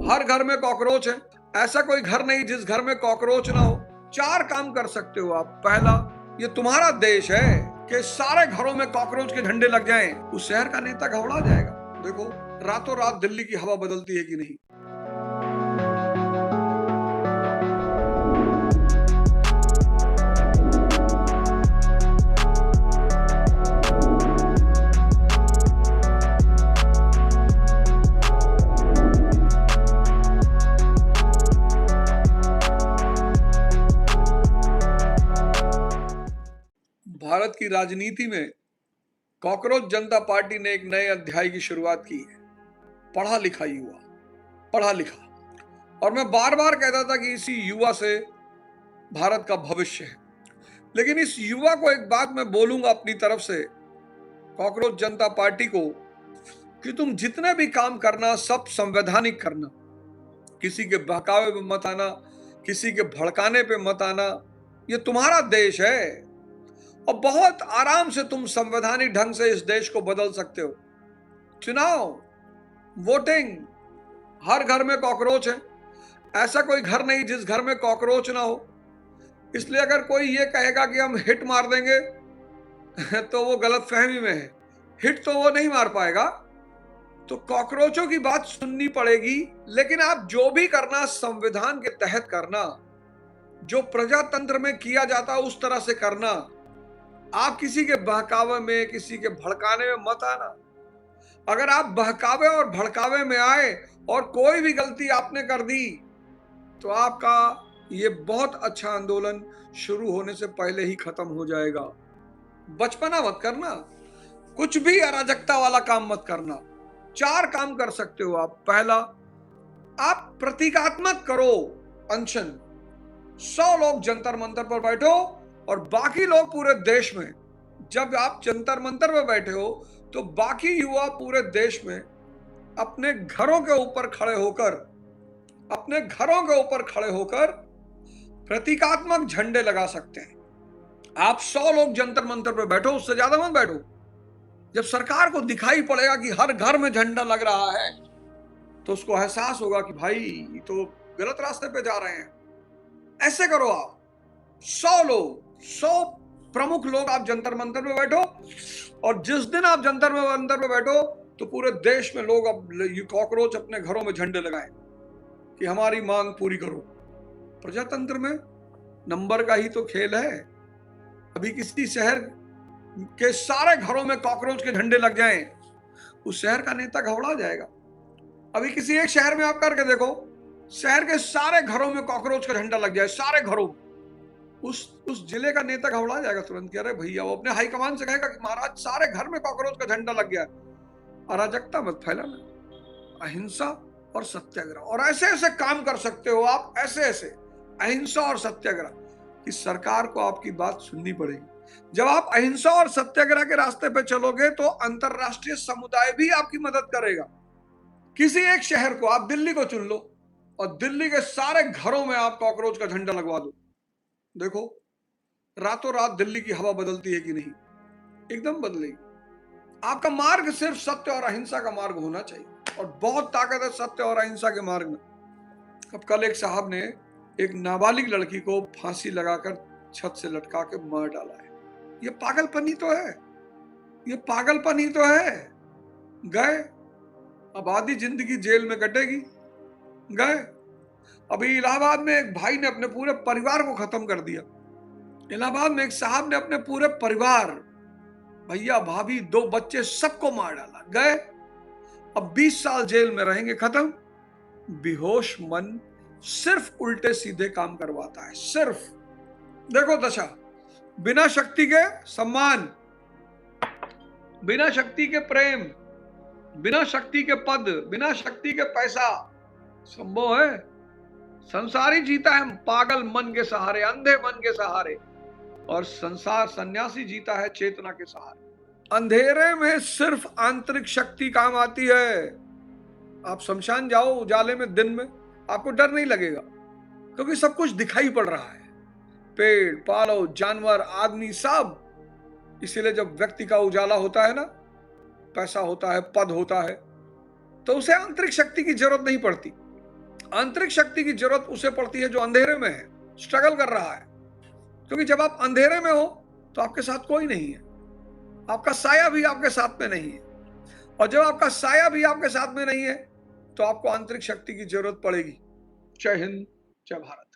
हर घर में कॉकरोच है। ऐसा कोई घर नहीं जिस घर में कॉकरोच ना हो। 4 काम कर सकते हो आप। पहला, ये तुम्हारा देश है कि सारे घरों में कॉकरोच के झंडे लग जाएं, उस शहर का नेता घबरा जाएगा। देखो, रातों रात दिल्ली की हवा बदलती है कि नहीं। भारत की राजनीति में कॉकरोच जनता पार्टी ने एक नए अध्याय की शुरुआत की है। पढ़ा लिखा युवा, पढ़ा लिखा। और मैं बार बार कहता था कि इसी युवा से भारत का भविष्य है। लेकिन इस युवा को एक बात मैं बोलूंगा अपनी तरफ से, कॉकरोच जनता पार्टी को, कि तुम जितने भी काम करना सब संवैधानिक करना। किसी के बहकावे पे मत आना, किसी के भड़काने पे मत आना। ये तुम्हारा देश है और बहुत आराम से तुम संवैधानिक ढंग से इस देश को बदल सकते हो। चुनाव, वोटिंग, हर घर में कॉकरोच है। ऐसा कोई घर नहीं जिस घर में कॉकरोच ना हो। इसलिए अगर कोई ये कहेगा कि हम हिट मार देंगे तो वो गलतफहमी में है। हिट तो वो नहीं मार पाएगा, तो कॉकरोचों की बात सुननी पड़ेगी। लेकिन आप जो भी करना संविधान के तहत करना, जो प्रजातंत्र में किया जाता उस तरह से करना। आप किसी के बहकावे में, किसी के भड़काने में मत आना। अगर आप बहकावे और भड़कावे में आए और कोई भी गलती आपने कर दी, तो आपका ये बहुत अच्छा आंदोलन शुरू होने से पहले ही खत्म हो जाएगा। बचपना मत करना, कुछ भी अराजकता वाला काम मत करना। 4 काम कर सकते हो आप। पहला, आप प्रतीकात्मक करो अनशन। 100 लोग जंतर मंतर पर बैठो और बाकी लोग पूरे देश में। जब आप जंतर मंतर पर बैठे हो तो बाकी युवा पूरे देश में अपने घरों के ऊपर खड़े होकर प्रतीकात्मक झंडे लगा सकते हैं। आप 100 लोग जंतर मंतर पर बैठो, उससे ज्यादा मत बैठो। जब सरकार को दिखाई पड़ेगा कि हर घर में झंडा लग रहा है, तो उसको एहसास होगा कि भाई ये तो गलत रास्ते पे जा रहे हैं। ऐसे करो आप। 100 प्रमुख लोग आप जंतर मंतर पे बैठो, और जिस दिन आप जंतर मंतर पे बैठो तो पूरे देश में लोग अब कॉकरोच अपने घरों में झंडे लगाएं कि हमारी मांग पूरी करो। प्रजातंत्र में नंबर का ही तो खेल है। अभी किसी शहर के सारे घरों में कॉकरोच के झंडे लग जाएं, उस शहर का नेता घबरा जाएगा। अभी किसी एक शहर में आप करके देखो, शहर के सारे घरों में कॉकरोच का झंडा लग जाए, सारे घरों। उस जिले का नेता घबरा जाएगा तुरंत कि अरे भैया, वो अपने हाईकमान से कहेगा कि महाराज सारे घर में कॉकरोच का झंडा लग गया। अराजकता मत फैलाना, अहिंसा और सत्याग्रह। और ऐसे ऐसे काम कर सकते हो आप, ऐसे ऐसे अहिंसा और सत्याग्रह, कि सरकार को आपकी बात सुननी पड़ेगी। जब आप अहिंसा और सत्याग्रह के रास्ते पे चलोगे तो अंतरराष्ट्रीय समुदाय भी आपकी मदद करेगा। किसी एक शहर को, आप दिल्ली को चुन लो और दिल्ली के सारे घरों में आप कॉकरोच का झंडा लगवा दो। देखो, रातों रात दिल्ली की हवा बदलती है कि नहीं। एकदम बदलेगी। आपका मार्ग सिर्फ सत्य और अहिंसा का मार्ग होना चाहिए, और बहुत ताकत है सत्य और अहिंसा के मार्ग में। अब कल एक साहब ने एक नाबालिग लड़की को फांसी लगाकर छत से लटका के मार डाला है। ये पागलपन ही तो है, ये पागलपन ही तो है। गए, अब आधी जिंदगी जेल में कटेगी। गए। अभी इलाहाबाद में एक भाई ने अपने पूरे परिवार को खत्म कर दिया। इलाहाबाद में एक साहब ने अपने पूरे परिवार, भैया भाभी 2 बच्चे, सबको मार डाला। गए, अब 20 साल जेल में रहेंगे, खत्म। बेहोश मन सिर्फ उल्टे सीधे काम करवाता है, सिर्फ। देखो दशा, बिना शक्ति के सम्मान, बिना शक्ति के प्रेम, बिना शक्ति के पद, बिना शक्ति के पैसा संभव है। संसारी जीता है पागल मन के सहारे, अंधे मन के सहारे, और संसार सन्यासी जीता है चेतना के सहारे। अंधेरे में सिर्फ आंतरिक शक्ति काम आती है। आप शमशान जाओ उजाले में, दिन में, आपको डर नहीं लगेगा, क्योंकि सब कुछ दिखाई पड़ रहा है। पेड़, पालो, जानवर, आदमी, सब। इसीलिए जब व्यक्ति का उजाला होता है ना, पैसा होता है, पद होता है, तो उसे आंतरिक शक्ति की जरूरत नहीं पड़ती। आंतरिक शक्ति की जरूरत उसे पड़ती है जो अंधेरे में है, स्ट्रगल कर रहा है। क्योंकि जब आप अंधेरे में हो तो आपके साथ कोई नहीं है, आपका साया भी आपके साथ में नहीं है। और जब आपका साया भी आपके साथ में नहीं है तो आपको आंतरिक शक्ति की जरूरत पड़ेगी। जय हिंद, जय भारत।